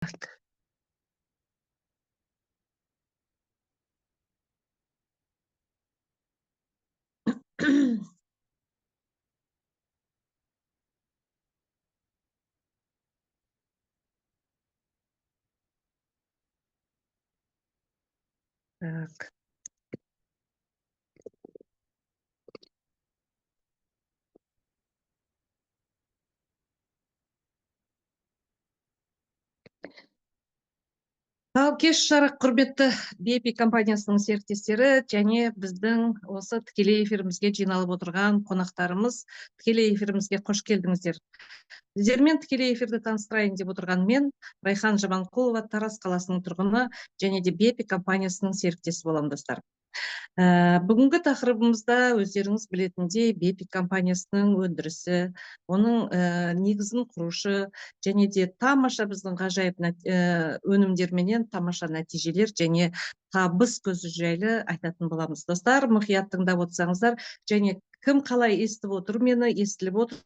Так. Ал кеш жарык құрметті BP компаниясының серіктестері және біздің осы тікелей эфирімізге жиналып отырған қонақтарымыз, тікелей эфирімізге қош келдіңіздер. Сіздермен тікелей эфирді таныстырайын деп отырған мен Райхан Жаманқұлова, Тараз қаласының тұрғыны және де BP компаниясының серіктесі боламын, достар. Бүгінгі тақырыбымызда өздеріңіз білетіндей BP компаниясының өндірісі, оның негізін құрушы және де тамаша біздің ғажайып өнімдерменен тамаша нәтижелер және табыс көзі жайлы айтатын боламыз. Достар, мұқият тыңдап отырсаңыздар, және кім қалай естіп отыр, мені естіліп отыр.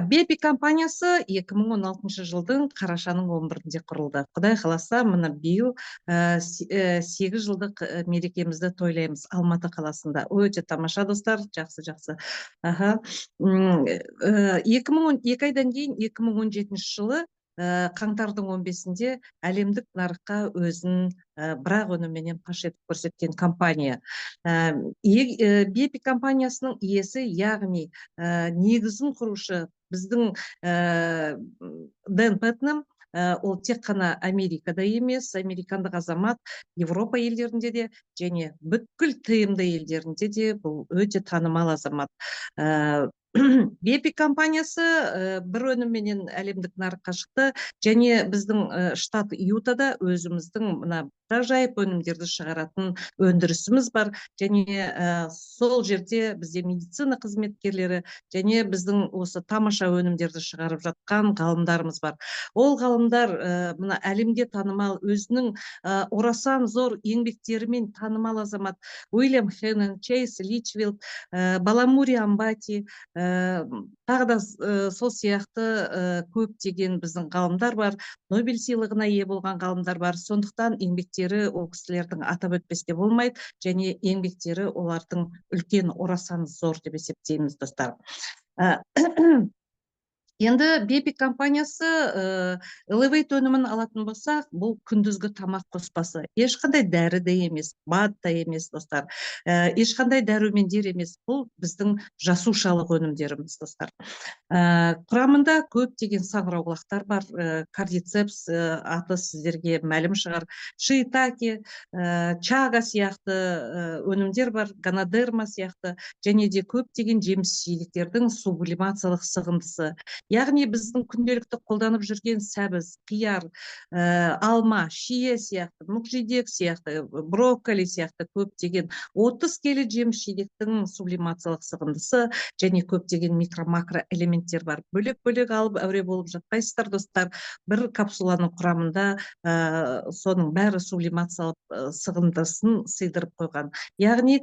BP компаниясы 2016 жылдың қарашаның 11-інде құрылды. Құдай қаласа, мына биыл 8 жылдық мерекемізді тойлаймыз Алматы қаласында. Өте тамаша, достар, жақсы. 2 айдан кейін 2017 жылы қаңтардың 15-інде әлемдік нарыққа өзін бірақ өнімменен паш етіп көрсеткен компания. BP компаниясының иесі, яғни негізін құрушы біздің Дэн Пэтнам, ол тек қана Америкада емес, американдық азамат, Европа елдерінде де және бүткіл тмд елдерінде де бұл өте танымал азамат. BP компаниясы бір өнімменен әлемдік нарыққа шықты және біздің штат Ютада өзіміздің мына ғажайып өнімдерді шығаратын өндірісіміз бар және сол жерде бізде медицина қызметкерлері және біздің осы тамаша өнімдерді шығарып жатқан ғалымдарымыз бар. Ол ғалымдар мына әлемге танымал, өзінің орасан зор еңбектерімен танымал азамат Уильям Хеннон, Чейз Личвилд, Баламури Амбати, тағы да сол сияқты көптеген біздің ғалымдар бар, Нобель сыйлығына ие болған ғалымдар бар. Сондықтан еңбектері ол кісілердің атап өтпеске болмайды және еңбектері олардың үлкен, орасан зор деп есептейміз, достар. Енді BP компаниясы Elevate өнімін алатын болсақ, бұл күндізгі тамақ қоспасы. Ешқандай дәрі де емес, бад та емес, достар. Ешқандай дәрумендер емес. Бұл біздің жасушалық өнімдеріміз, достар. Құрамында көптеген саңырауқұлақтар бар. Кардицепс аты сіздерге мәлім шығар. Шиитаке, чага сияқты өнімдер бар, ганадерма сияқты және де көптеген жеміс-жидектердің сублимациялық сығындысы. Яғни біздің күнделікті қолданып жүрген сәбіз, қияр, алма, шие сияқты, мүкжидек сияқты, брокколи сияқты көптеген 30 келі жеміс-жидектің сублимациялық сығындысы және көптеген микро-макро элементтер бар. Бөлек-бөлек алып әуре болып жатпайсыздар, достар. Бір капсуланың құрамында соның бәрі сублимациялық сығындысын сыйдырып қойған. Яғни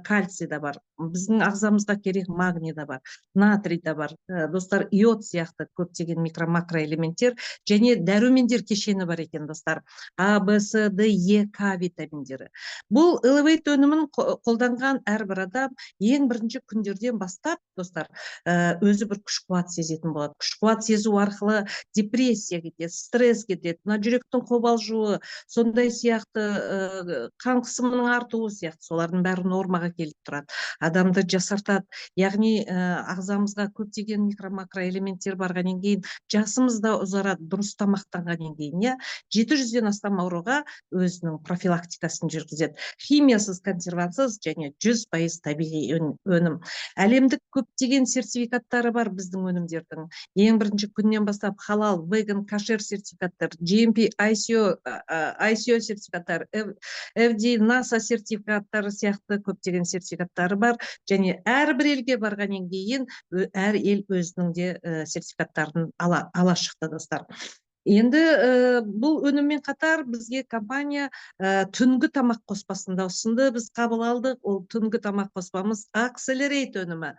кальций да бар, біздің ағзамызға керек магний да бар, натрий да бар, достар, иод сияқты көптеген микро-макро элементтер және дәрумендер кешені бар екен, достар. А, Б, С, Д, Е, К витаминдері. Бұл Elevate өнімін қолданған әрбір адам ең бірінші күндерден бастап, достар, өзі бір күш-қуат сезетін болады. Күш-қуат сезу арқылы депрессия кетеді, стресс кетеді, мына жүректің қобалжуы, сондай сияқты қан қысымының артуы сияқты, солардың бәрі нормаға келіп тұрады. Адамды жасартады. Яғни ағзамызға көптеген микро-макро элементтер барғаннан кейін жасымыз да ұзарады, дұрыс тамақтанғаннан кейін. 700-ден астам ауруға өзінің профилактикасын жүргізеді. Химиясыз, консервансыз және 100% табиғи өнім. Әлемдік көптеген сертификаттары бар біздің өнімдердің. Ең бірінші күннен бастап халал, веган, кашер сертификаттар, GMP, ICO сертификаттар, FDA, NASA сертификаттары сияқты көптеген сертификаттары бар және әрбір елге барғаннан кейін әр ел өзінің де сертификаттарын ала шықты, достар. Енді бұл өніммен қатар бізге компания түнгі тамақ қоспасын да ұсынды. Біз қабыл алдық. Ол түнгі тамақ қоспамыз Accelerate өнімі.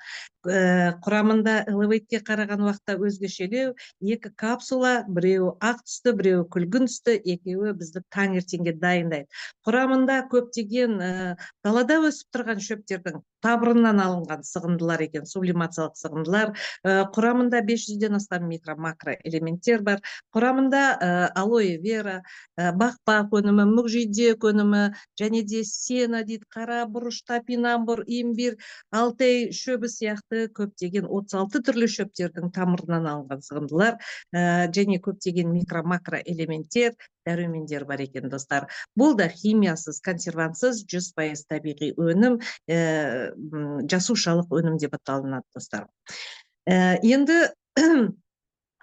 Құрамында Elevate'ке қараған уақытта өзгешелеу, 2 капсула, біреуі ақ түсті, біреуі күлгін түсті, екеуі бізді таңертеңге дайындайды. Құрамында көптеген далада өсіп тұрған шөптердің табырынан алынған сығындылар екен, сублимациялық сығындылар. Құрамында 500-ден астам микро макро элементтер бар. Құрамында алоэ вера, бақбақ өнімі, мүкжидек өнімі, және де сена дейді, қара бұрыш, топинамбур, имбир, алтей шөбі сияқты көптеген 36 түрлі шөптердің тамырынан алынған сығындылар, және көптеген микро макро элементтер, дәрумендер бар екен, достар. Бұл да химиясыз, консервантсыз 100% табиғи өнім, жасушалық өнім деп аталынады, достар. Енді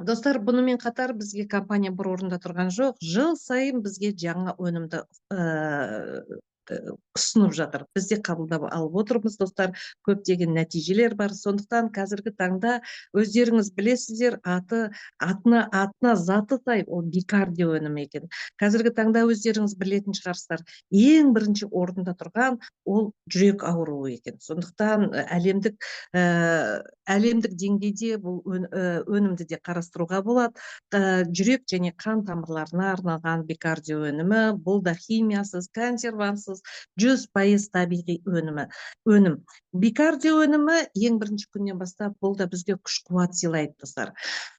достар, бұнымен қатар бізге компания бір орында тұрған жоқ. Жыл сайын бізге жаңа өнімді ұсынып жатыр. Біз де қабылдап алып отырмыз, достар. Көптеген нәтижелер бар. Сондықтан қазіргі таңда өздеріңіз білесіздер, атына заты сай, ол бикардио өнімі екен. Қазіргі таңда өздеріңіз білетін шығарсыздар. Ең бірінші орында тұрған ол жүрек ауруы екен. Сондықтан әлемдік деңгейде бұл өнімді де қарастыруға болады. Жүрек және қан тамырларына арналған бикардио өнімі, бұл да химиясыз, консервантсыз, 100% табиғи өнім. Бикардио өнімі ең бірінші күннен бастап бұл да бізге күш-қуат сыйлайды, достар.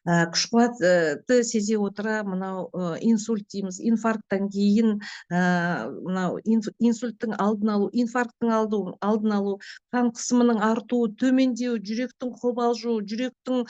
Күш-қуатты сезе отыра, мынау инсульт дейміз, инфаркттан кейін, мынау инсульттың алдын алу, инфаркттың алдын алу, қан қысымының артуы, төмендеу, жүректің қобалжуы, жүректің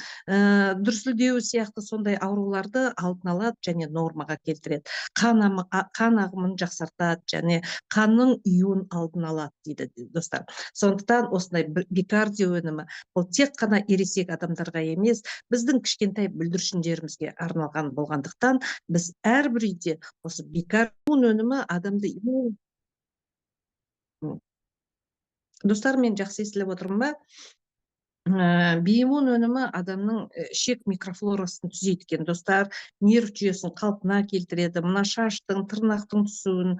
дүрсілдеуі сияқты сондай ауруларды алдын алады және нормаға келтіреді. Қан ағымын жақсартады және қанның ұюын алдын алады дейді, достар. Сондықтан осындай бикардио өнімі бұл тек қана ересек адамдарға емес, біздің кішкентай бүлдіршіндерімізге арналған болғандықтан, біз әрбір үйде осы бикардио өнімі адамды... Достар, мен жақсы естіліп отырмын ба? Бииммун өнімі адамның ішек микрофлорасын түзейді екен, достар. Нерв жүйесін қалпына келтіреді. Мына шаштың, тырнақтың түсуін,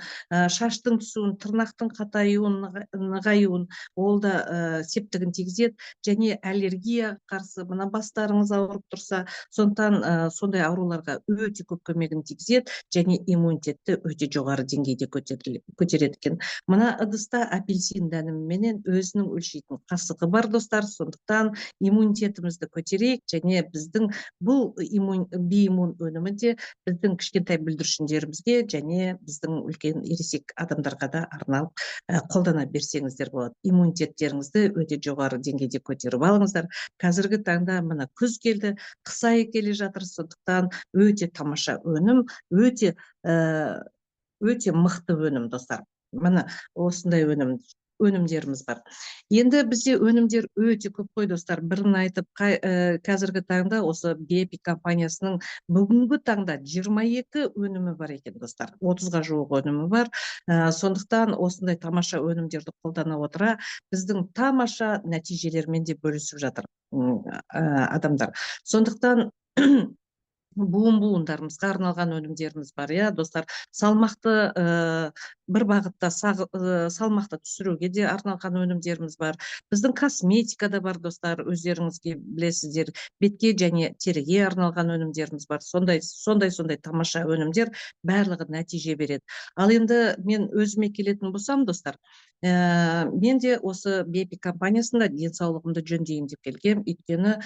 тырнақтың қатаюын, нығаюын, ол да септігін тигізеді. Және аллергия қарсы, мына бастарыңыз ауырып тұрса, сондықтан сондай ауруларға өте көп көмегін тигізеді және иммунитетті өте жоғары деңгейде көтереді екен. Мына ыдыста апельсин дәніміменен өзінің өлшейтін қасығы бар, достар. Сондықтан иммунитетімізді көтерейік және біздің бұл бииммун өнімі де біздің кішкентай бүлдіршіндерімізге және біздің үлкен ересек адамдарға да арналып қолдана берсеңіздер болады. Иммунитеттеріңізді өте жоғары деңгейде көтеріп алыңыздар. Қазіргі таңда мына күз келді, қыс айы келе жатыр, сондықтан өте тамаша өнім, өте мықты өнім, достар. Мына осындай өнімдеріміз бар. Енді бізде өнімдер өте көп қой, достар. Бірін айтып, қазіргі таңда осы BEPI компаниясының бүгінгі таңда 22 өнімі бар екен, достар. 30-ға жуық өнімі бар. Сондықтан осындай тамаша өнімдерді қолдана отыра, біздің тамаша нәтижелермен де бөлісіп жатыр адамдар. Сондықтан буындарымызға арналған өнімдеріміз бар, достар. Салмақты бір бағытта салмақты түсіруге де арналған өнімдеріміз бар. Біздің косметикада бар, достар, өздеріңізге білесіздер, бетке және теріге арналған өнімдеріміз бар. Сондай тамаша өнімдер барлығы нәтиже береді. Ал енді мен өзіме келетін болсам, достар, мен де осы BEPI компаниясында денсаулығымды жөндейін деп келгем, өйткені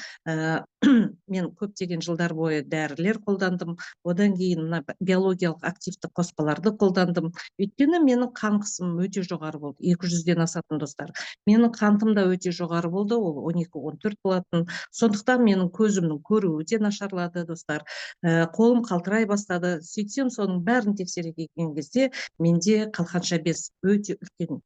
мен көптеген жылдар бойы дәрілер қолдандым, одан кейін мына биологиялық активті қоспаларды қолдандым. Өйткені менің қан қысымым өте жоғары болды, 200-ден асатын, достар. Менің қантым да өте жоғары болды, ол 12-14 болатын. Сондықтан менің көзімнің көруі де нашарлады, достар. Қолым қалтырай бастады. Сөйтсем, соның бәрін тексере келген кезде менде қалқанша без өте үлкен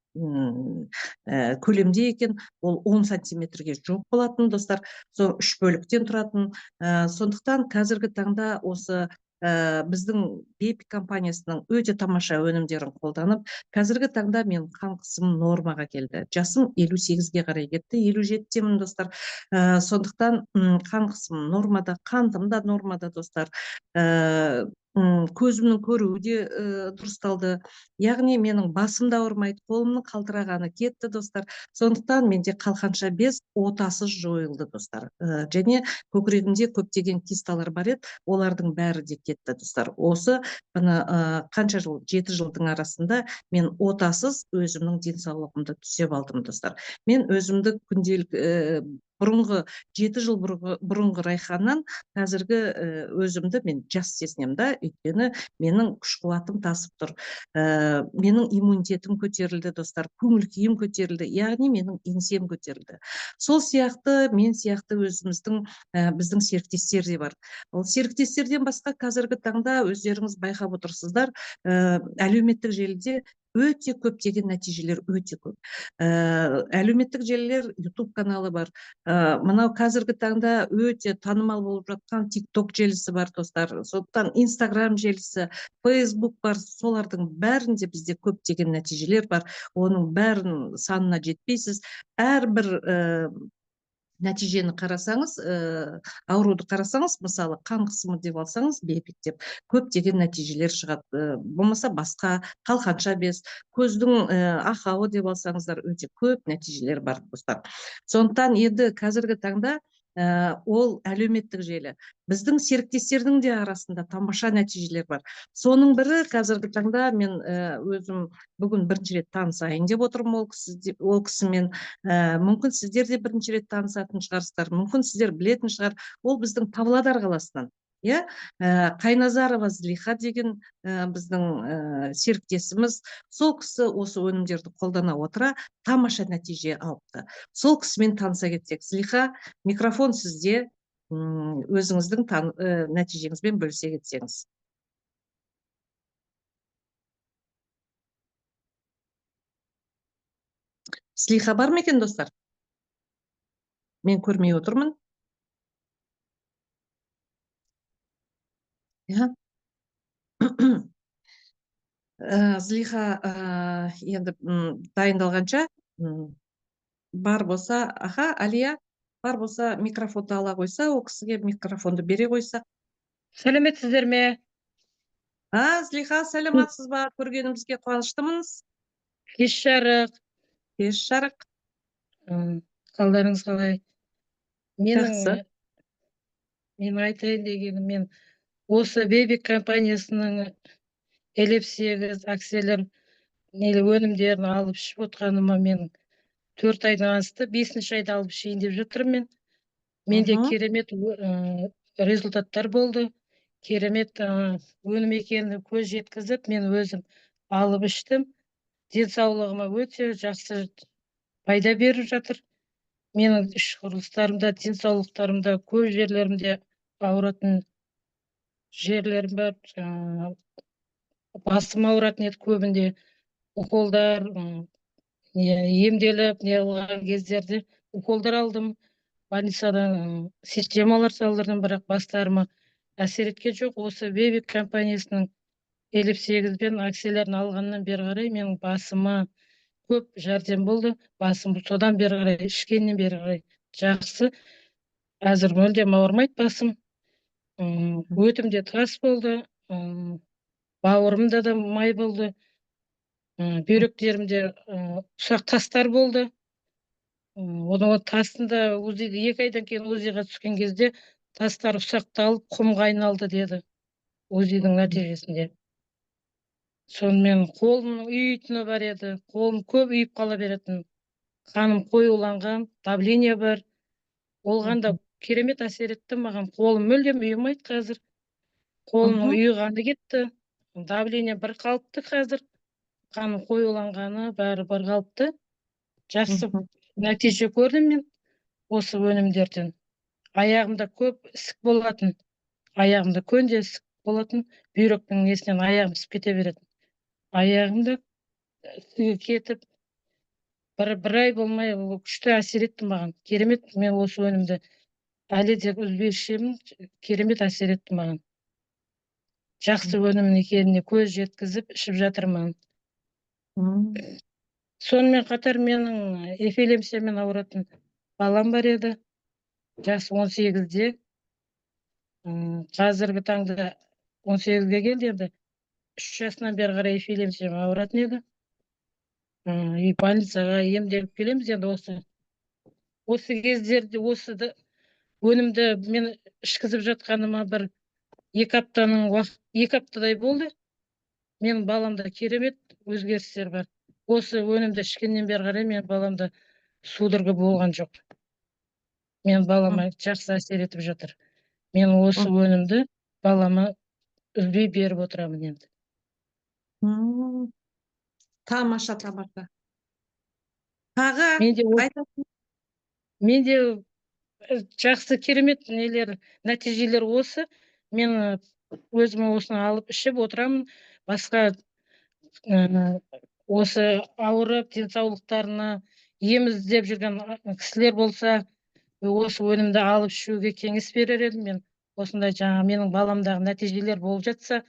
көлемде екен. Ол 10 сантиметрге жоқ болатын, достар. Сол 3 бөліктен тұратын. Сондықтан қазіргі таңда осы біздің Бепи компаниясының өте тамаша өнімдерін қолданып, қазіргі таңда мен қан қысымым нормаға келді. Жасым 58-ге қарай кетті, 57-темін достар. Сондықтан қан қысымым нормада, қантым да нормада достар. Көзімнің көруі де дұрысталды. Яғни менің басым да ауырмайды, қолымның қалтырағаны кетті достар. Сондықтан менде қалқанша без отасыз жойылды достар. Және көкірегімде көптеген кисталар бар еді, олардың бәрі де кетті достар. Осы қанша жыл, 7 жылдың арасында мен отасыз өзімнің денсаулығымды түзеп алдым достар. Мен өзімді күнделік бұрынғы 7 жыл бұрынғы Райханнан қазіргі өзімді мен жас сезінемін да, өйткені менің күш қуатым тасып тұр. Менің иммунитетім көтерілді достар, көңіл күйім көтерілді, яғни менің еңсем көтерілді. Сол сияқты мен сияқты өзіміздің біздің серіктестер де бар. Ол серіктестерден басқа қазіргі таңда өздеріңіз байқап отырсыздар, әлеуметтік желіде өте көптеген нәтижелер өте көп. Әлеуметтік желілер, YouTube каналы бар. Мынау қазіргі таңда өте танымал болып жатқан TikTok желісі бар достар. Сондықтан Instagram желісі, Facebook бар. Солардың бәрінде бізде көптеген нәтижелер бар. Оның бәрін санына жетпейсіз. Әрбір нәтижені қарасаңыз, ауруды қарасаңыз, мысалы қан қысымы деп алсаңыз, бепик деп көптеген нәтижелер шығады. Болмаса басқа қалқанша без, көздің ақауы деп алсаңыздар, өте көп нәтижелер бар достар. Сондықтан енді қазіргі таңда ол әлеуметтік желі. Біздің серіктестердің де арасында тамаша нәтижелер бар. Соның бірі қазіргі таңда мен өзім бүгін бірінші рет танысайын деп отырмын ол кісімен. Мүмкін сіздер де бірінші рет танысатын шығарсыздар, мүмкін сіздер білетін шығар. Ол біздің Павлодар қаласынан. Қайназарова Злиха деген біздің серіктесіміз. Сол кісі осы өнімдерді қолдана отыра тамаша нәтиже алыпты. Сол кісімен таныса кетсек. Злиха, микрофон сізде, өзіңіздің нәтижеңізбен бөлісе кетсеңіз. Злиха бар ма екен достар? Мен көрмей отырмын. Злиха енді дайындалғанша бар болса, Алия бар болса микрофонды ала қойса, ол кісіге микрофонды бере қойса. Сәлеметсіздер ме? Злиха, сәлематсыз ба? Көргенімізге қуаныштымыз. Кеш жарық. Кеш жарық. Қалдарыңыз қалай? Жақсы. Мен айтайын дегенім, мен осы Бепик компаниясының элеп-8 акселер өнімдерін алып ішіп отқаныма мен 4 айдан асты, 5-ші айда алып ішейін деп жатырмын мен. Менде керемет результаттар болды. Керемет өнім екенін көз жеткізіп, мен өзім алып іштім. Денсаулығыма өте жақсы пайда беріп жатыр. Менің іш құрылыстарымда, денсаулықтарымда, көп жерлерімде ауыратын жерлерім бар. Басым ауыратын еді көбінде. Уколдар емделіп, не қылған кездерде уколдар алдым. Больницадан системалар салдырдым, бірақ бастарыма әсер еткен жоқ. Осы Бепик компаниясының элеп-8 пен акселерін алғаннан бері қарай менің басыма көп жәрдем болды. Басым содан бері қарай, ішкеннен бері қарай жақсы. Әзір мүлдем ауырмайды басым. Өтім де тас болды. Бауырымда да май болды. Бүйректерімде ұсақ тастар болды. Оның тастында 2 айдан кейін УЗИға түскен кезде тастар ұсақталып, құмға айналды деді УЗИдің нәтижесінде. Сонымен қолымның үйітіні бар еді. Қолым көп үйіп қала беретін. Қаным қоюланған, давление бар. Олғанда керемет әсер етті маған. Қолым мүлдем үйімайды қазір. Қолымның үйіғаны кетті. Давление бір қалыпты қазір. Қаным қоюланғаны бәрі бір қалыпты. Жақсы нәтиже көрдім мен осы өнімдерден. Аяғымда көп ісік болатын. Аяғымда көнде ісік болатын. Бүйректің несінен аяғым ісіп кете беретін. Аяғымда ісігі кетіп, бір ай болмай күшті әсер етті маған. Керемет, мен осы өнімді әлі де үзбей ішемін. Керемет әсер етті маған. жақсы өнім екеніне көз жеткізіп ішіп жатырмын. М, Сонымен қатар менің эпилепсиямен ауыратын балам бар еді. Жасы 18-де. Қазіргі таңда 18-ге келді енді. 3 жасынан бері қарай эпилепсиямен ауыратын еді. И больницаға емделіп келеміз енді осы кездерде өнімді мен ішкізіп жатқаныма бір 2 аптадай болды. Менің баламда керемет өзгерістер бар. Осы өнімді ішкеннен бері қарай менің баламда судорога болған жоқ. Мен балама жақсы әсер етіп жатыр. Мен осы м, өнімді балама үзбей беріп отырамын енді. м. Тамаша. Тағы Менде айтатын. менде жақсы керемет нәтижелер осы. Мен өзім осыны алып ішіп отырамын. Басқа осы ауырып денсаулықтарына ем іздеп жүрген кісілер болса, осы өнімді алып ішуге кеңес берер едім мен. Осындай жаңа менің баламдағы нәтижелер болып жатса,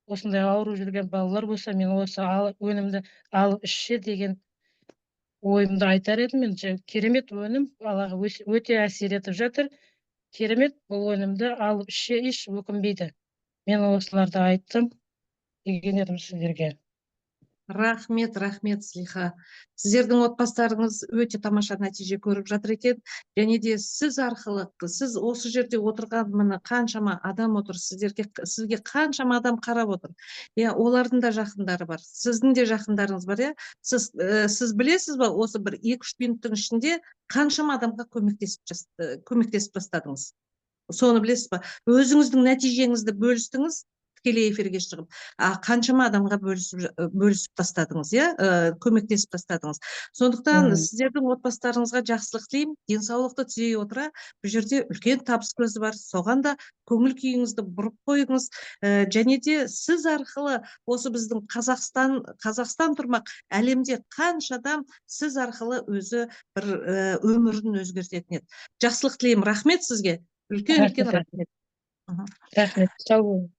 осындай ауырып жүрген балалар болса, мен осы өнімді алып ішсе деген ойымды айтар едім. Мен керемет өнім балаға өте әсер етіп жатыр. Керемет, бұл өнімді алып іш, өкінбейді. Мен осыларды айттым деген едім сіздерге. Рахмет, Злиха. Сіздердің отбасыларыңыз өте тамаша нәтиже көріп жатыр екен. Және де сіз арқылы, сіз осы жерде отырған міне қаншама адам отыр, сізге қаншама адам қарап отыр. Олардың да жақындары бар. Сіздің де жақындарыңыз бар, сіз білесіз ба, осы бір 2-3 минуттың ішінде қаншама адамға көмектесіп тастадыңыз. Соны білесіз ба? Өзіңіздің нәтижеңізді бөлістіңіз, тікелей эфирге шығып, қаншама адамға бөлісіп тастадыңыз, көмектесіп тастадыңыз. Сондықтан сіздердің отбасыларыңызға жақсылық тілеймін, денсаулықты түзей отыра, бұл жерде үлкен табыс көзі бар, соған да көңіл күйіңізді бұрып қойыңыз. Және де сіз арқылы осы біздің Қазақстан тұрмақ, әлемде қанша адам сіз арқылы өзі бір өмірін өзгертетін еді. Жақсылық тілеймін. Рахмет сізге. Үлкен рахмет. Рахмет. Сау болыңыз.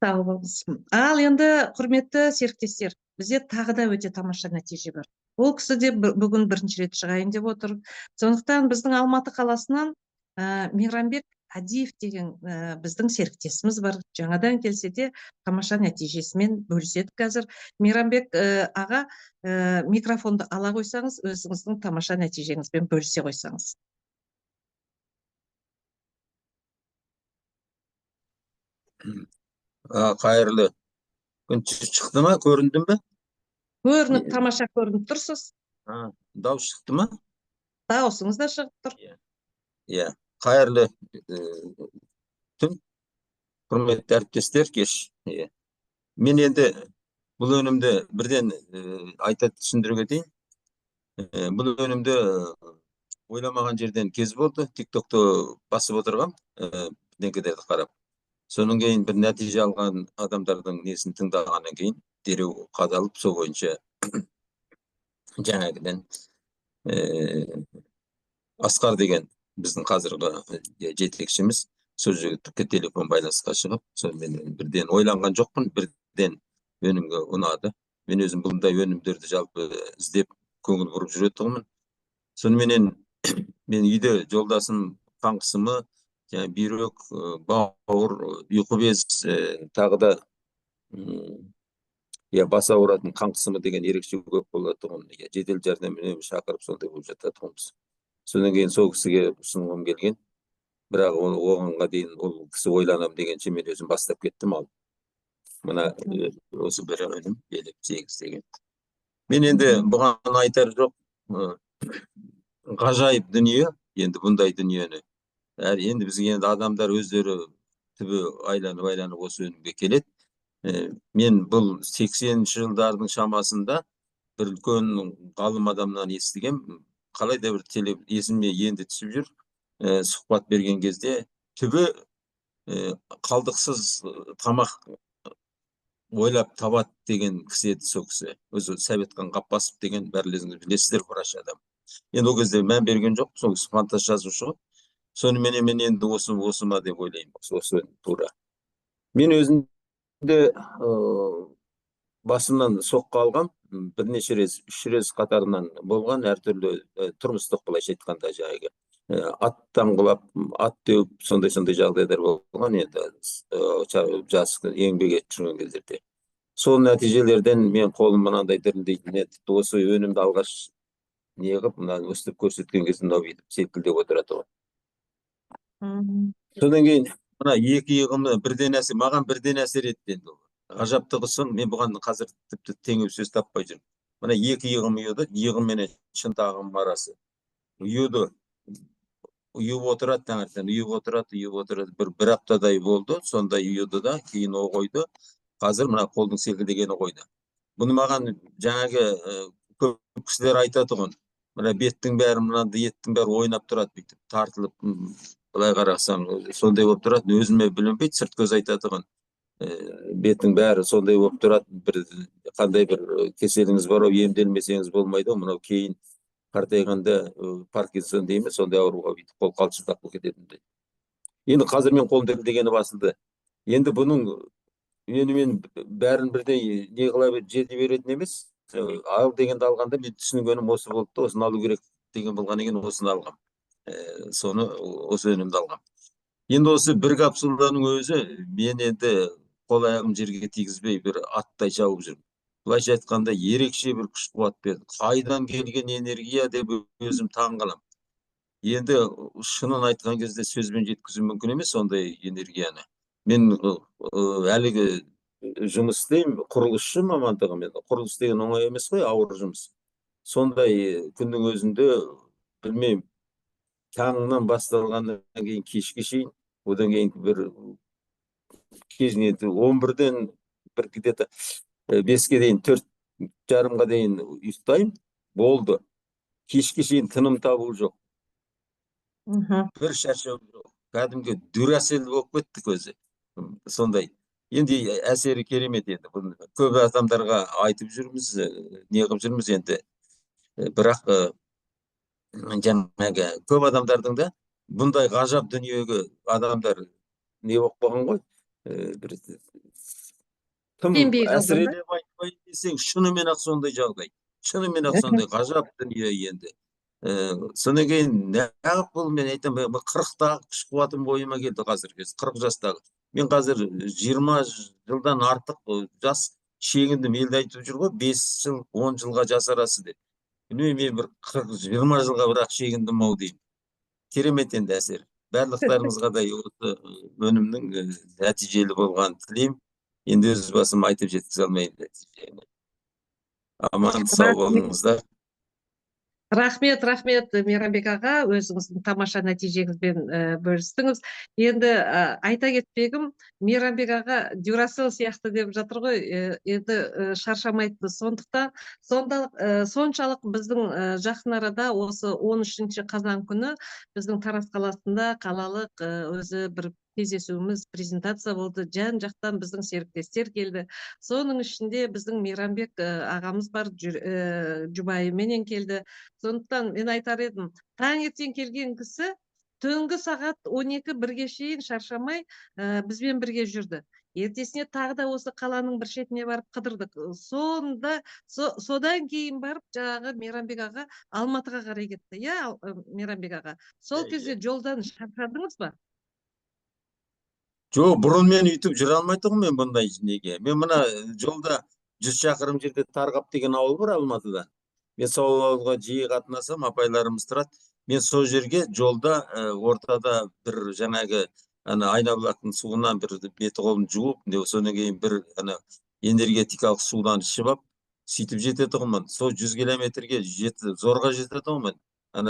Сау болыңыз. Ал енді құрметті серіктестер, бізде тағы да өте тамаша нәтиже бар. Ол кісі де бүгін бірінші рет шығайын деп отыр. Сондықтан біздің Алматы қаласынан Мейрамбек Адиев деген біздің серіктесіміз бар. Жаңадан келсе де тамаша нәтижесімен бөліседі қазір. Мейрамбек аға, микрофонды ала қойсаңыз, өзіңіздің тамаша нәтижеңізбен бөлісе қойсаңыз. Қайырлы күн. Шықты ма, көрінді ме? Көрініп, тамаша көрініп тұрсыз. Дауыс шықты ма? Дауысыңыз да шығып тұр. Қайырлы түн, құрметті әріптестер, кеш. Мен енді бұл өнімді бірден айта түсіндіруге дейін. Бұл өнімді ойламаған жерден кез болды. Тиктокты басып отырғам, бірдеңкелерді қарап. Соның кейін бір нәтиже алған адамдардың несін тыңдағаннан кейін дереу қадалып, сол бойынша жаңағыдан Асқар деген біздің қазіргі жетекшіміз сол жігітке телефон байланысқа шығып, сонымен бірден ойланған жоқпын, бірден өнімге ұнады. Мен өзім бұндай өнімдерді жалпы іздеп көңіл бұрып жүретінмін. Соныменен мен үйде жолдасым қан қысымы, бүйрек, бауыр, ұйқы без, тағы да бас ауыратын қан қысымы деген ерекше көп болатұғын, жедел жәрдеммен шақырып сондай болып жататұғымыз. Содан кейін сол кісіге ұсынғым келген, бірақ оғанға дейін ол кісі ойланам дегенше мен өзім бастап кеттім. Ал мына осы бір өнім елеп 8 деген. Мен енді бұған айтар жоқ, ғажайып дүние, енді бұндай дүниені. Енді бізге адамдар өздері түбі айланып осы өнімге келеді. Мен бұл 80-ші жылдардың шамасында бір үлкен ғалым адамнан естігем, қалай да бір есіме енді түсіп жүр, сұхбат берген кезде түбі қалдықсыз тамақ ойлап табады деген кісі еді. Сол кісі өзі Сәбетхан Ғаппасов деген, бәріңіз білесіздер, врач адам. Енді ол кезде мән берген жоқ, сол кісі фантаз жазушы ғой. Сонымен мен енді осы ма деп ойлаймын, осы тура. Мен өзümde басымнан соққы алғам, бірнеше рет, 3 рет қатарынан болған, әртүрлі тұрмыстық былайша айтқанда жаңағы аттан құлап, ат теуіп, сондай жағдайлар болған енді жас еңбек етіп жүрген кездерде. Сол нәтижелерден мен қолым мынандай дірілдейтін еді. Тіпті осы өнімді алғаш не қылып, мынаны өстіп көрсеткен кезде мынау бүйтіп селкілдеп отырады ғой. Содан кейін мына екі иығымды бірден маған бірден әсер етті енді. Ғажаптығы мен бұған қазір тіпті теңеу сөз таппай жүрмін. Мына екі иығым ұйыды, иығым менен шынтағым арасы. Ұйыды, ұйып отырады, таңертең ұйып отырады. Бір аптадай болды, сондай ұйыды да, кейін о қойды. Қазір мына қолдың селкілдегені қойды. Бұны маған жаңағы көп кісілер айтатұғын. Мына беттің бәрі, мынандай еттің бәрі ойнап тұрады, бүйтіп тартылып, былай қарасаң, сондай болып тұрады. Өзіме білінбейді, сырт көз айтатұғын. Беттің бәрі сондай болып тұрады. Қандай бір кеселіңіз бар, емделмесеңіз болмайды. Мынау кейін қартайғанда Паркинсон дейміз, сондай ауруға бүйтіп қол қалшылдап кететіндей. Енді қазір мен қолым дірілдегені басылды. Енді бұның мен бәрін бірдей не қыла жете беретін емес. Ал дегенді алғанда мен түсінгенім осы болды да, осыны алу керек деген болғаннан кейін осыны алғам. Соны осы өнімді алғам. Енді осы бір капсуланың өзі мен енді қол аяғым жерге тигізбей бір аттай шауып жүрмін. Былайша айтқанда ерекше бір күш қуат берді. Қайдан келген энергия деп өзім таң қалам. Енді шынын айтқан кезде сөзбен жеткізу мүмкін емес сондай энергияны. Мен әлгі жұмыс істеймін, құрылысшы мамандығымен. Құрылыс деген оңай емес қой, ауыр жұмыс. Сондай күннің өзінде білмеймін, таңнан басталғаннан кейін кешке шейін, одан кейін бір кезінде 11-ден бір где-то 5-ке дейін, 4:30-ға дейін ұйықтаймын, болды. Кешке шейін тыным табу жоқ. Бір шаршау жоқ. Кәдімгі дүрәсел болып кеттік өзі. Сондай. Енді әсері керемет еді. Көп адамдарға айтып жүрміз, не қылып жүрміз енді. Бірақ жаңағы көп адамдардың да бұндай ғажап дүниеге адамдар не болып қалған ғой. Тым әсірелеп айтпай десең, шынымен ақ сондай жағдай. Шынымен ақ сондай ғажап дүние енді. Содан кейін неғып бұл, мен айтамын, 40-тағы күш қуатым бойыма келді қазір, 40 жастағы. Мен қазір 20 жылдан артық жас шегіндім, елді айтып жүр ғой, 5 жыл, 10 жылға жас арасы деп. Мен бір 40-20 жылға бірақ шегіндім ау деймін. Керемет енді әсер. Барлықтарыңызға да осы өнімнің нәтижелі болғанын тілеймін. Енді өз басым айтып жеткізе алмаймын нәтижені. Аман сау болыңыздар. Рахмет, Мейрамбек аға, өзіңіздің тамаша нәтижеңізбен бөлістіңіз. Енді айта кетпегім, Мейрамбек аға дюрасел сияқты деп жатыр ғой, енді шаршамайды. Сондықтан соншалық біздің жақын арада осы 13 қазан күні біздің Тараз қаласында қалалық өзі бір кездесуіміз, презентация болды. Жан-жақтан біздің серіктестер келді. Соның ішінде біздің Мейрамбек ағамыз бар, жұбайыменен келді. Сондықтан мен айтар едім, таңертең келген кісі түнгі сағат 12-1-ге шейін шаршамай бізбен бірге жүрді. Ертесіне тағы да осы қаланың бір шетіне барып қыдырдық. Содан кейін барып жаңағы Мейрамбек аға Алматыға қарай кетті. Иә, Мейрамбек аға. Сол кезде жолдан шаршадыңыз ба? Жоқ, бұрын мен үйтіп жүре алмайтынмын мен бұндай неге. Мен мына жолда 100 шақырым жерде Тарғап деген ауыл бар Алматыда. Мен сол ауылға жиі қатынасам, апайларымыз тұрады. Мен сол жерге жолда ортада бір жаңағы айнабұлақтың суынан бір беті қолын жуып, содан кейін бір энергетикалық судан ішіп алып, сөйтіп жететұғымын. Сол 100 километрге зорға жететұғымын.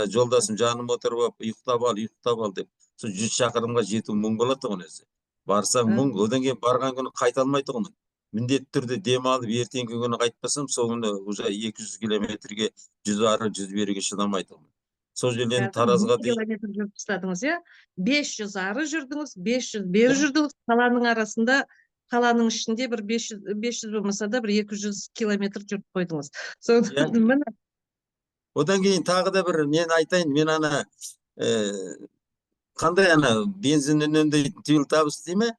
Жолдасым жаным отырып, ұйықтап ал деп. Сол 100 шақырымға жету мұң болатұғын өзі. Барсаң мұң, одан кейін барған күні қайта алмайтұғымын. Міндетті түрде дем алып, ертеңгі күні қайтпасам, сол күні уже 200 километрге 100-100-100-ге шыдамайтұғымын. Сол жерден Таразға дейін. 200 километр жүріп тастадыңыз, иә? 500 ары жүрдіңіз, 500 бері жүрдіңіз. Қаланың арасында, қаланың ішінде бір 500 болмаса да бір 200 километр жүріп қойдыңыз. Одан кейін тағы да бір мен айтайын, мен қандай бензин үнемдейтін түйіл табыс дейме?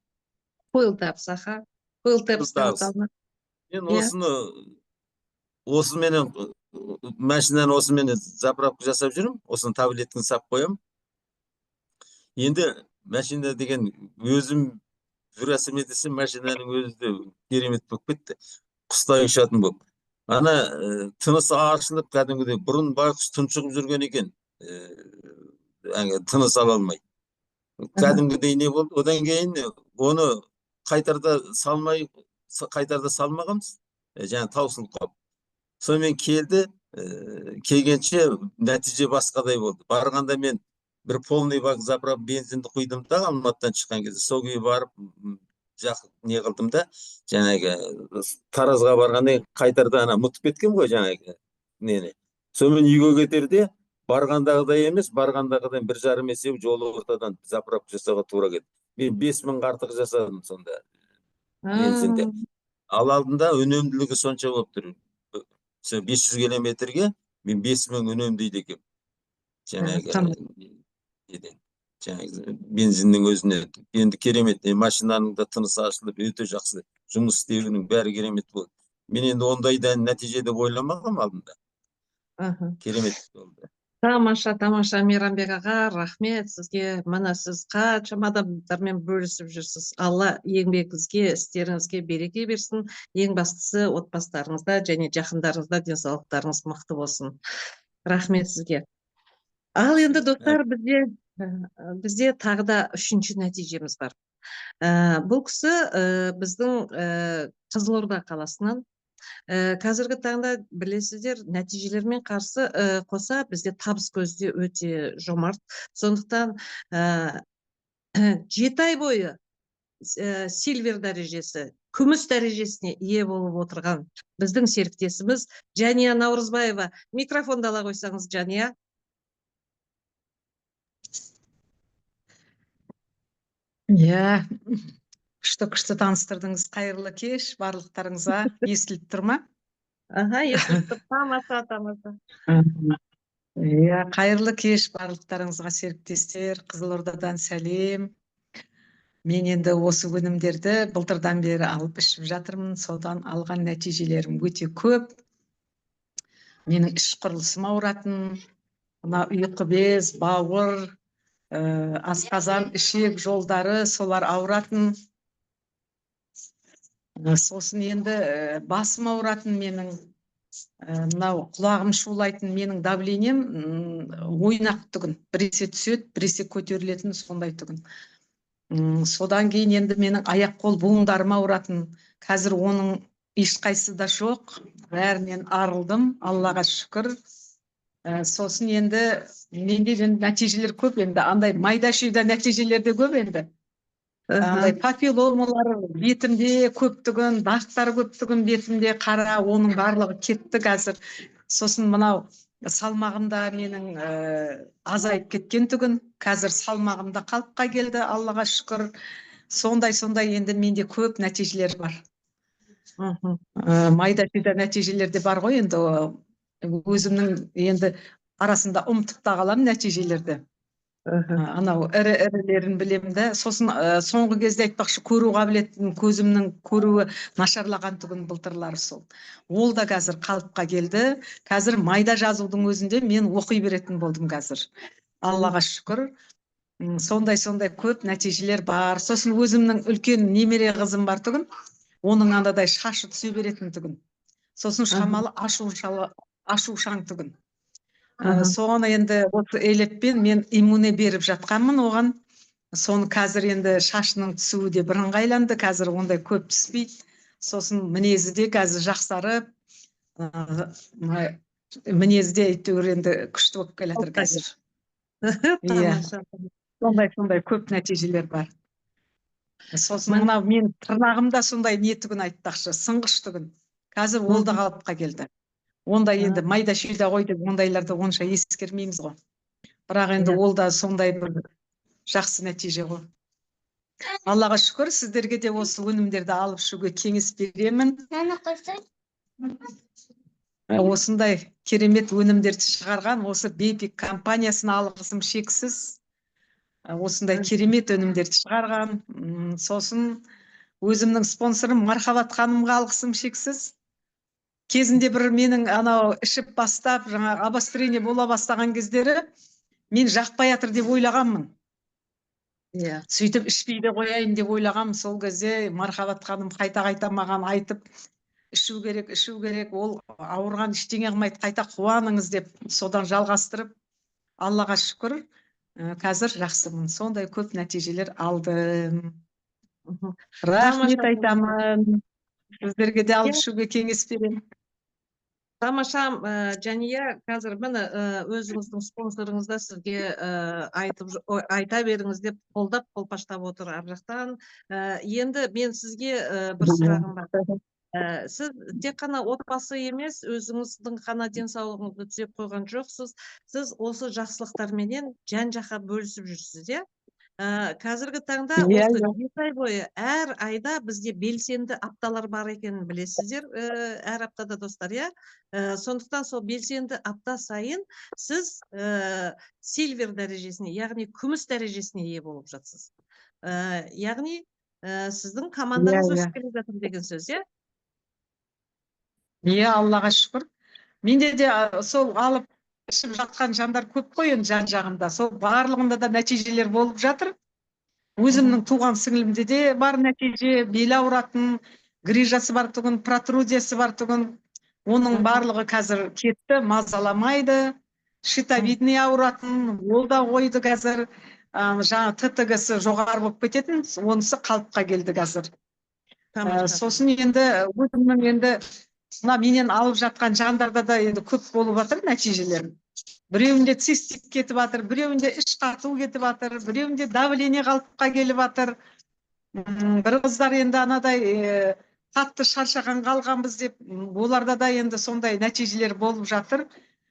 Coil Tabs, аха. Coil Tabs деп Tabs. аталынат. Мен Иә. осыменен машинаны осыменен заправка жасап жүрмін. Осыны таблетканы сап қоямын. Енді машина деген өзім жүрәсім етесем, машинаның өзі де керемет болып кетті. Құстай ұшатын болып. Ана тынысы ашылып, кәдімгідей бұрын байқұс тұншығып жүрген екен. Тыныс ала алмай. Кәдімгідей не болды? Одан кейін оны қайтарда салмағанбыз. Жаңа таусылып қалып. Сонымен келді, келгенше нәтиже басқадай болды. Барғанда мен бір полный бак заправ бензинді құйдым да, Алматыдан шыққан кезде сол күйі барып жақын не қылдым да, жаңағы Таразға барғанда қайтарда ана мұтып кеткен ғой жаңағы нені. Сонымен үйге кетерде барғандағыдай емес, барғандағыдан 1,5 есе жолы ортадан заправка жасауға тура кетті. Мен 5.000 артық жасадым сонда бензинде. Ал алдында үнемділігі сонша болып тұр. 500 километрге мен 5.000 үнемдейді екем. Жаңағы бензиннің өзіне. Енді керемет. Машинаның да тынысы ашылып, өте жақсы жұмыс істеуінің бәрі керемет болды. Мен енді ондайдан нәтиже деп ойламағам алдында. Керемет болды. Тамаша, Мейрамбек аға, рахмет сізге. Мына сіз қаншама адамдармен бөлісіп жүрсіз. Алла еңбегіңізге, істеріңізге береке берсін. Ең бастысы отбасыларыңызда және жақындарыңызда денсаулықтарыңыз мықты болсын. Рахмет сізге. Ал енді достар, бізде тағы да 3-ші нәтижеміз бар. Бұл кісі біздің Қызылорда қаласынан. Қазіргі таңда білесіздер, нәтижелермен қарсы қоса бізде табыс көзі өте жомарт. Сондықтан 7 ай бойы сильвер дәрежесі, күміс дәрежесіне ие болып отырған біздің серіктесіміз Жания Наурызбаева. Микрофонды ала қойсаңыз, Жания. Иә, күшті таныстырдыңыз. Қайырлы кеш барлықтарыңызға. Естіліп тұр ма? Аха, естіліп тұр. Тамаша. Иә, қайырлы кеш барлықтарыңызға, серіктестер. Қызылордадан сәлем. Мен енді осы өнімдерді былтырдан бері алып ішіп жатырмын. Содан алған нәтижелерім өте көп. Менің іш құрылысым ауыратын, мына ұйқы без, бауыр, асқазан, ішек жолдары солар ауыратын. Сосын енді басым ауыратын менің, мынау құлағым шулайтын менің давлением ойнақ түгін. Біресе түседі, біресе көтерілетін сондай түгін. Содан кейін енді менің аяқ қол буындарым ауыратын. Қазір оның ешқайсысы да жоқ. Бәрінен арылдым, Аллаға шүкір. Сосын енді менде нәтижелер көп енді, андай майда-шүйда нәтижелер де көп енді. Андай папилломалар бетімде көптігін, дақтар көптігін бетімде қара, оның барлығы кетті қазір. Сосын мынау салмағымда менің азайып кеткен түгін, қазір салмағымда қалыпқа келді, Аллаға шүкір. Сондай енді менде көп нәтижелер бар. Майда-шүйда нәтижелер де бар ғой енді, өзімнің енді арасында ұмытып та қалам нәтижелерді. Анау ірі-ірілерін білемін де. Сосын соңғы кезде айтпақшы, көру қабілетін, көзімнің көруі нашарлаған түгін былтырлары сол. Ол да қазір қалыпқа келді. Қазір майда жазудың өзінде мен оқи беретін болдым қазір. Аллаға шүкір. Сондай көп нәтижелер бар. Сосын өзімнің үлкен немере қызым бар түгін. Оның андай шашы түсе беретін түгін. Сосын шамалы ашушаң түгін. Соған енді осы елеппен мен иммуне беріп жатқанмын оған. Соны қазір енді шашының түсуі де бірыңғайланды. Қазір ондай көп түспейді. Сосын мінезі де қазір жақсарып, мінезі де әйтеуір енді күшті болып келатыр қазір. Сондай көп нәтижелер бар. Сосын мынау мен тырнағымда сондай не түгін айтпақшы, сынғыш түгін. Қазір ол да қалыпқа келді. Ондай енді майда-шүйда ғой деп ондайларды онша ескермейміз ғой. Бірақ енді ол да сондай бір жақсы нәтиже ғой. Аллаға шүкір, сіздерге де осы өнімдерді алып ішуге кеңес беремін. Осындай керемет өнімдерді шығарған осы Бейпик компаниясына алғысым шексіз. Осындай керемет өнімдерді шығарған. Сосын өзімнің спонсорым Мархабат ханымға алғысым шексіз. Кезінде бір менің анау ішіп бастап, жаңағы обострение бола бастаған кездері мен жақпай жатыр деп ойлағанмын. Иә. Сөйтіп ішпей де қояйын деп ойлағанмын. Сол кезде Мархабат ханым қайта маған айтып, ішу керек, ол ауырған ештеңе қылмайды, қайта қуаныңыз деп, содан жалғастырып, Аллаға шүкір, қазір жақсымын. Сондай көп нәтижелер алдым. Рахмет Тамаша. айтамын. Сіздерге де алып Иә. ішуге кеңес беремін. Тамаша, Жания, қазір міне өзіңіздің спонсорыңыз да сізге айта беріңіз деп қолдап қолпаштап отыр ар жақтан. Енді мен сізге бір сұрағым бар. Сіз тек қана отбасы емес, өзіңіздің қана денсаулығыңызды түзеп қойған жоқсыз. Сіз осы жақсылықтарменен жан-жаққа бөлісіп жүрсіз, иә? Қазіргі таңда осы 7 ай бойы әр айда бізде белсенді апталар бар екенін білесіздер, әр аптада достар, иә? Сондықтан сол белсенді апта сайын сіз сильвер дәрежесіне, яғни күміс дәрежесіне ие болып жатсыз. Яғни сіздің командаңыз өсіп келе жатыр деген сөз, иә? Иә, Аллаға шүкір. Менде де сол алып ішіп жатқан жандар көп қой енді жан-жағымда. Сол барлығында да нәтижелер болып жатыр. Өзімнің туған сіңілімде де бар нәтиже, бел ауыратын, грижасы бар тұғын, протрузиясы бар тұғын. Оның барлығы қазір кетті, мазаламайды. Щитовидный ауыратын, ол да қойды қазір. Жаңа ТТГ-сі жоғары болып кететін, онысы қалыпқа келді қазір. Сосын енді өзімнің енді мына менен алып жатқан жандарда да енді көп болып жатыр нәтижелер. Біреуінде цистит кетіп жатыр, біреуінде іш қату кетіп жатыр, біреуінде давление қалыпқа келіп жатыр. Бір қыздар енді анадай қатты шаршаған қалғанбыз деп, оларда да енді сондай нәтижелер болып жатыр.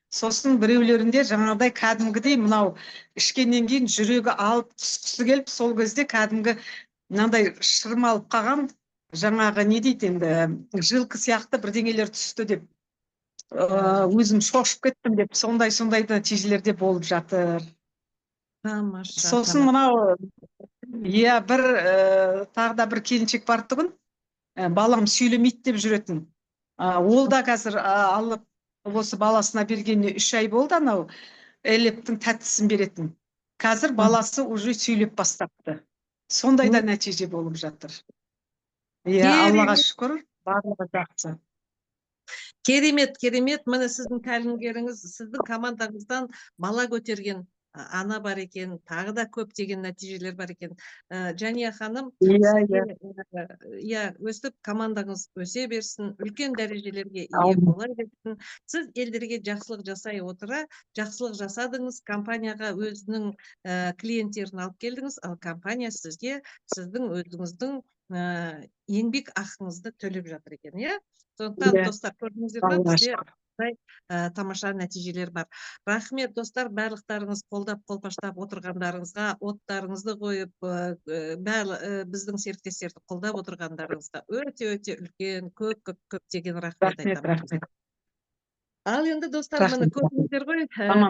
Сосын біреулерінде жаңағыдай кәдімгідей мынау ішкеннен кейін жүрегі алып түскісі келіп, сол кезде кәдімгі мынандай шырмалып қалған, жаңағы не дейді енді, жылқы сияқты бірдеңелер түсті деп, өзім шошып кеттім деп, сондай нәтижелер де болып жатыр. Сосын мынау, иә, бір тағы да бір келіншек бар тұғын, балам сөйлемейді деп жүретін. Ол да қазір алып, осы баласына бергеніне 3 ай болды, анау элептің тәттісін беретін. Қазір баласы уже сөйлеп бастапты. Сондай да нәтиже болып жатыр. Иә, Аллаға шүкір, барлығы жақсы. Керемет. Міне сіздің тәлімгеріңіз, сіздің командаңыздан бала көтерген ана бар екен, тағы да көптеген нәтижелер бар екен. Жания ханым, өстіп командаңыз өсе берсін, үлкен дәрежелерге ие бола берсін. Сіз елдерге жақсылық жасай отыра, жақсылық жасадыңыз, компанияға өзінің клиенттерін алып келдіңіз, ал компания сізге сіздің өзіңіздің еңбек ақыңызды төлеп жатыр екен, иә? Сондықтан достар, көрдіңіздер ме, бізде тамаша нәтижелер бар. Рахмет достар, барлықтарыңыз қолдап қолпаштап отырғандарыңызға, оттарыңызды қойып, біздің серіктестерді қолдап отырғандарыңызға өте үлкен, көптеген рахмет айтамын. Ал енді достар, міне көрдіңіздер ғой,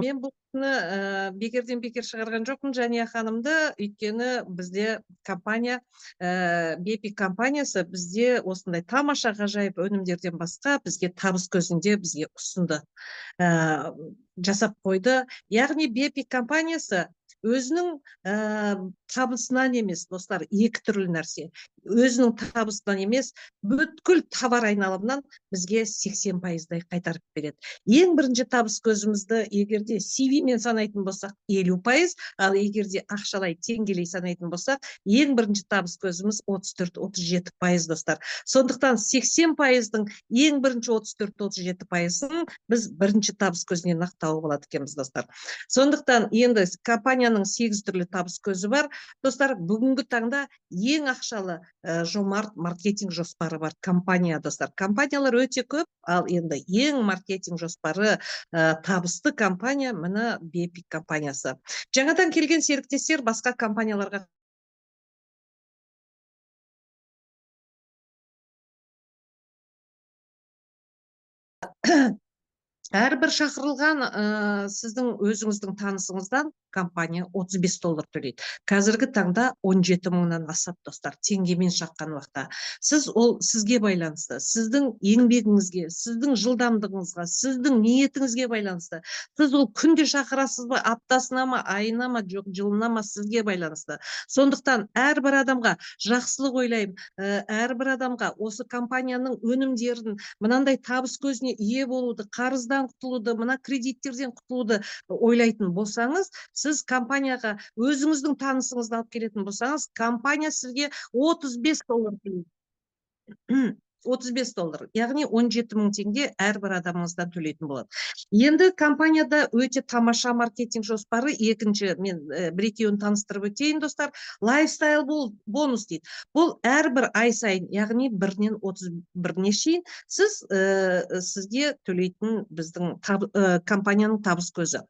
мен бұл күні бекерден бекер шығарған жоқпын Жания ханымды, өйткені бізде компания, Бепик компаниясы бізде осындай тамаша ғажайып өнімдерден басқа бізге табыс көзінде бізге ұсынды, жасап қойды. Яғни Бепик компаниясы өзінің табысынан емес, достар, екі түрлі нәрсе. Өзінің табысынан емес, бүткіл товар айналымнан бізге 80%-дай қайтарып береді. Ең бірінші табыс көзімізді егерде CV-мен санайтын болсақ 50%, ал егерде ақшалай теңгелей санайтын болсақ, ең бірінші табыс көзіміз 34-37% достар. Сондықтан 80%-дің ең бірінші 34-37%-ын біз бірінші табыс көзінен ақтауы болады екенбіз достар. Сондықтан енді компанияның 8 түрлі табыс көзі бар. Достар, бүгінгі таңда ең ақшалы жомарт маркетинг жоспары бар компания достар. Компаниялар өте көп, ал енді ең маркетинг жоспары табысты компания мына Бепик компаниясы. Жаңадан келген серіктестер басқа компанияларға әрбір шақырылған сіздің өзіңіздің танысыңыздан компания $35 төлейді. Қазіргі таңда 17 мыңнан асады достар, теңгемен шаққан уақытта. Сізге байланысты, сіздің еңбегіңізге, сіздің жылдамдығыңызға, сіздің ниетіңізге байланысты. Сіз ол күнде шақырасыз ба, аптасына ма, айына ма, жоқ жылына ма, сізге байланысты. Сондықтан әрбір адамға жақсылық ойлаймын, әрбір адамға осы компанияның өнімдерін, мынандай табыс көзіне ие болуды, қарыздан құтылуды, мына кредиттерден құтылуды ойлайтын болсаңыз, сіз компанияға өзіңіздің танысыңызды алып келетін болсаңыз, компания сізге $35 төлейді. $35, яғни 17 мың теңге әрбір адамыңыздан төлейтін болады. Енді компанияда өте тамаша маркетинг жоспары, екінші, мен бір-екеуін таныстырып өтейін достар, лайфстайл бонус дейді. Бұл әрбір ай сайын, яғни 1-нен 31-не шейін сізге төлейтін біздің компанияның табыс көзі.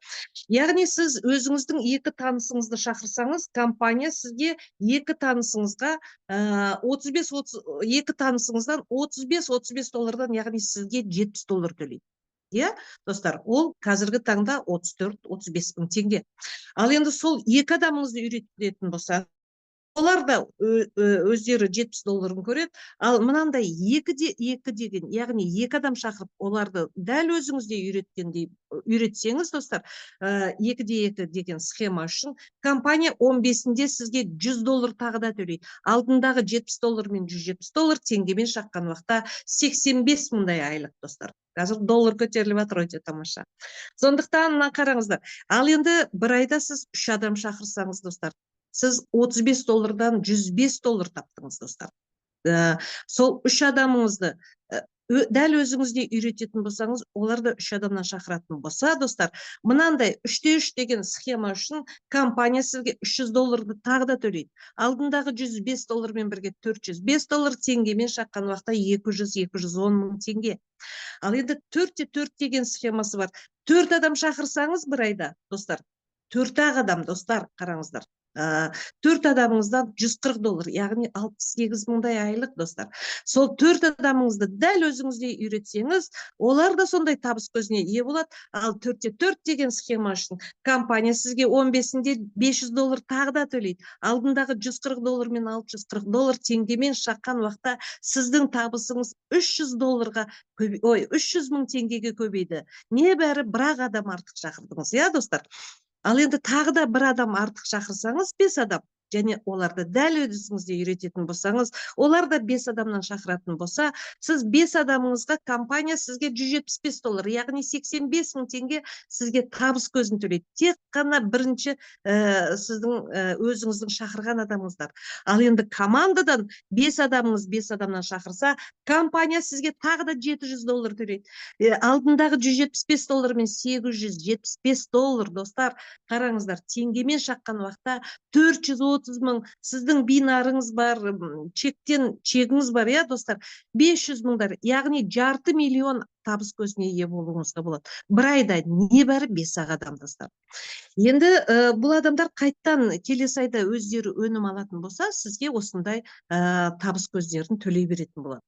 Яғни сіз өзіңіздің 2 танысыңызды шақырсаңыз, компания сізге 2 танысыңызға 2 танысыңыздан $35, яғни сізге $70 төлейді. Достар, ол қазіргі таңда 34-35 мың теңге. Ал енді сол 2 адамыңызды үйрететін болса, олар да өздері $70 көреді. Ал мынандай 2 деген, яғни 2 адам шақырып, оларды дәл өзіңізде үйретсеңіз, достар, 2 деген схема үшін компания 15-інде сізге $100 тағы да төлейді. Алдындағы $70 мен $170 теңгемен шаққан уақытта 85 мыңдай айлық, достар. Қазір доллар көтеріліп жатыр, өте тамаша. Сондықтан қараңыздар. Ал енді бір айда сіз 3 адам шақырсаңыз, достар, сіз $35-дан $105 таптыңыз, достар. Сол 3 адамыңызды дәл өзіңізде үйрететін болсаңыз, оларды 3 адамнан шақыратын болса, достар, мынандай 3-3 деген схема үшін компания сізге $300 тағы да төлейді. Алдындағы $105 мен бірге $405 теңгемен шаққан уақытта 200-210 мың теңге. Ал енді 4-4 деген схемасы бар. 4 адам шақырсаңыз бір айда, достар, 4 адам, достар, қараңыздар. 4 адамыңыздан $140, яғни 68 мыңдай айлық, достар. Сол 4 адамыңызды дәл өзіңізде үйретсеңіз, олар да сондай табыс көзіне ие болады. Ал 4-4 деген схема үшін компания сізге 15-інде $500 тағы да төлейді. Алдындағы $140 мен $640 теңгемен шаққан уақытта сіздің табысыңыз $300 мың теңгеге көбейді. Небәрі 1 адам артық шақырдыңыз, достар. Ал енді тағы да 1 адам артық шақырсаңыз, 5 адам, және оларды дәл өзіңізде үйрететін болсаңыз, олар да 5 адамнан шақыратын болса, сіз 5 адамыңызға компания сізге $175, яғни 85 мың теңге сізге табыс көзін төлейді. Тек қана бірінші сіздің өзіңіздің шақырған адамыңыздар. Ал енді командадан 5 адамыңыз 5 адамнан шақырса, компания сізге тағы да $700 төлейді. Алдындағы $175 мен $875, достар, қараңыздар, теңгемен шаққан уақытта 430 мың, сіздің бинарыңыз бар, чегіңіз бар, достар, 500 мыңдар, яғни $500 000 табыс көзіне ие болуыңызға болады. Бір айда небәрі 5 адам, достар. Енді бұл адамдар қайттан келесі айда өздері өнім алатын болса, сізге осындай табыс көздерін төлей беретін болады.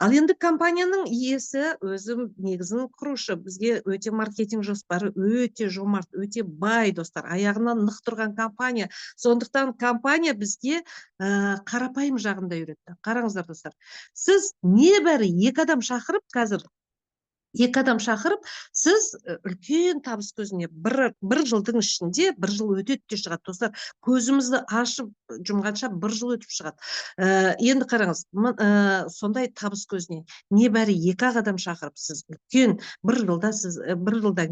Ал енді компанияның иесі өзім негізін құрушы, бізге өте маркетинг жоспары өте жомарт, өте бай, достар, аяғынан нық тұрған компания. Сондықтан компания бізге қарапайым жағында үйретті. Қараңыздар, достар, сіз небәрі 2 адам шақырып, қазір 2 адам шақырып, сіз үлкен табыс көзіне бір жылдың ішінде, 1 жыл өтеді де шығады, достар. Көзімізді ашып жұмғанша 1 жыл өтіп шығады. Енді қараңыз, сондай табыс көзіне небәрі 2 адам шақырып, сіз үлкен 1 жылдан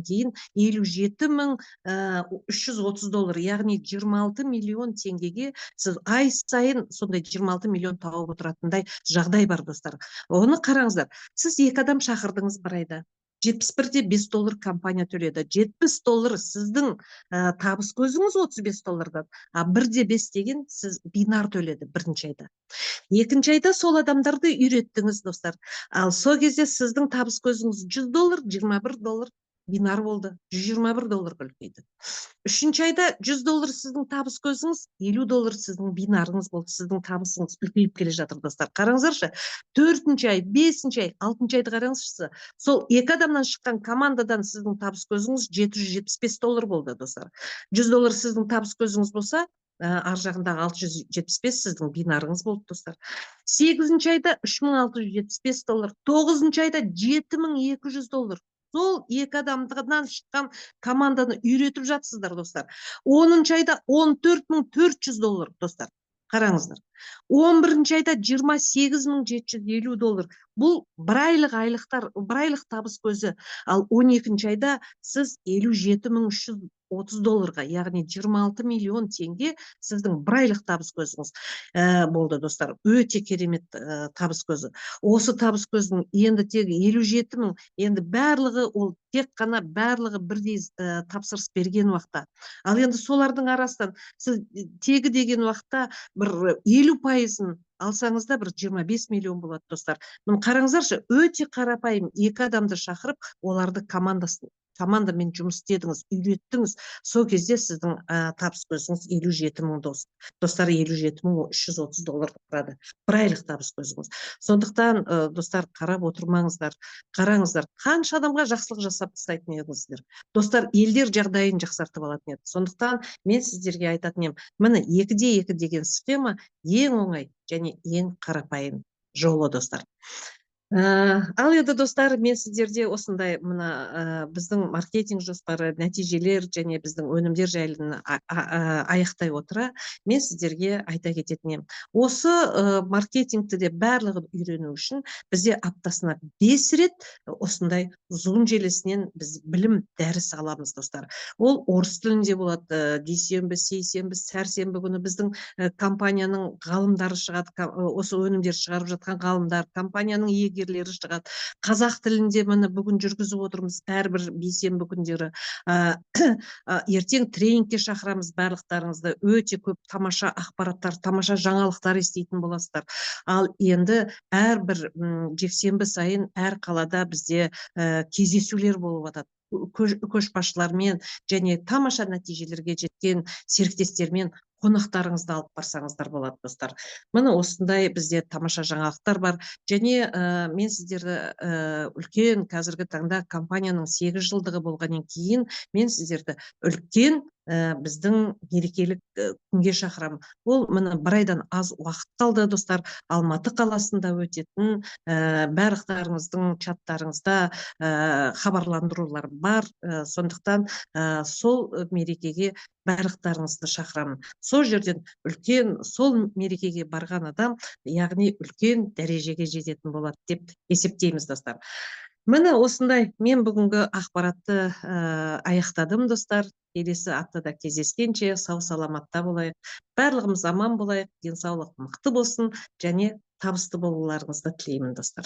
кейін $57.330, яғни 26 миллион теңгеге сіз ай сайын сондай 26 миллион тауып отыратындай жағдай бар, достар. Оны қараңыздар, сіз 2 адам шақырдыңыз бір айда. $71-де $5 компания төледі. $70 сіздің табыс көзіңіз $35-дан. А 1-де 5 деген сіз бинар төледі бірінші айда. Екінші айда сол адамдарды үйреттіңіз, достар. Ал сол кезде сіздің табыс көзіңіз $100, $21, бинар болды, $121 үлкейді. Үшінші айда $100 сіздің табыс көзіңіз, $50 сіздің бинарыңыз болды, сіздің табысыңыз үлкейіп келе жатыр достар. Қараңыздаршы, 4-ші ай, 5-ші ай, 6-ші айды қараңызшы. Сол екі адамнан шыққан командадан сіздің табыс көзіңіз $775 болды достар. $100 сіздің табыс көзіңіз болса, ар жағындағы 675 сіздің бинарыңыз болды достар. 8-ші айда $3675, 9-ші айда $7200. Сол екі адамдан шыққан команданы үйретіп жатсыздар достар. 10-ші айда $14400 достар. Қараңыздар. 11-ші айда $28750. Бұл бір айлық айлықтар, бір айлық табыс көзі. Ал 12-ші айда сіз $57330, яғни 26 миллион теңге сіздің бір айлық табыс көзіңіз болды достар. Өте керемет табыс көзі. Осы табыс көзінің енді тегі 57 мың, енді барлығы ол тек қана барлығы бірдей тапсырыс берген уақытта. Ал енді солардың арасынан сіз тегі деген уақытта бір 50%-ын алсаңызда бір 25 миллион болады достар. Міне қараңыздаршы, өте қарапайым екі адамды шақырып, оларды командамен жұмыс істедіңіз, үйреттіңіз. Сол кезде сіздің табыс көзіңіз 57 мың достар, $57.330 тұрады. Бір айлық табыс көзіңіз. Сондықтан достар, қарап отырмаңыздар, қараңыздар, қанша адамға жақсылық жасап тастайтын едіңіздер. Достар, елдер жағдайын жақсартып алатын еді. Сондықтан мен сіздерге айтатын едім, міне 2-2 деген схема ең оңай және ең қарапайым жолы достар. Ал енді достар, мен сіздерде осындай мына біздің маркетинг жоспары, нәтижелер және біздің өнімдер жайлын аяқтай отыра, мен сіздерге айта кететін едім. Осы маркетингті де барлығын үйрену үшін бізде аптасына 5 рет осындай Zoom желісінен біз білім дәріс аламыз достар. Ол орыс тілінде болады, дүйсенбі, сейсенбі, сәрсенбі күні біздің компанияның ғалымдары шығады, осы өнімдер шығарып жатқан ғалымдар, компанияның егерлері шығады. Қазақ тілінде міне бүгін жүргізіп отырмыз әрбір бейсенбі күндері. Ертең тренингке шақырамыз барлықтарыңызды. Өте көп тамаша ақпараттар, тамаша жаңалықтар еститін боласыздар. Ал енді әрбір жексенбі сайын әр қалада бізде кездесулер болып жатады. Көшбасшылармен және тамаша нәтижелерге жеткен серіктестермен қонақтарыңызды алып барсаңыздар болады достар. Міне осындай бізде тамаша жаңалықтар бар. Және мен сіздерді үлкен қазіргі таңда компанияның 8 жылдығы болғаннан кейін мен сіздерді үлкен біздің мерекелік күнге шақырамын. Ол міне бір айдан аз уақыт қалды достар. Алматы қаласында өтетін барлықтарыңыздың чаттарыңызда хабарландырулар бар. Сондықтан сол мерекеге барлықтарыңызды шақырамын. Сол жерден үлкен, сол мерекеге барған адам, яғни үлкен дәрежеге жететін болады деп есептейміз достар. Міне осындай мен бүгінгі ақпаратты аяқтадым достар. Келесі аптада кездескенше сау саламатта болайық. Барлығымыз аман болайық, денсаулық мықты болсын және табысты болуларыңызды тілеймін достар.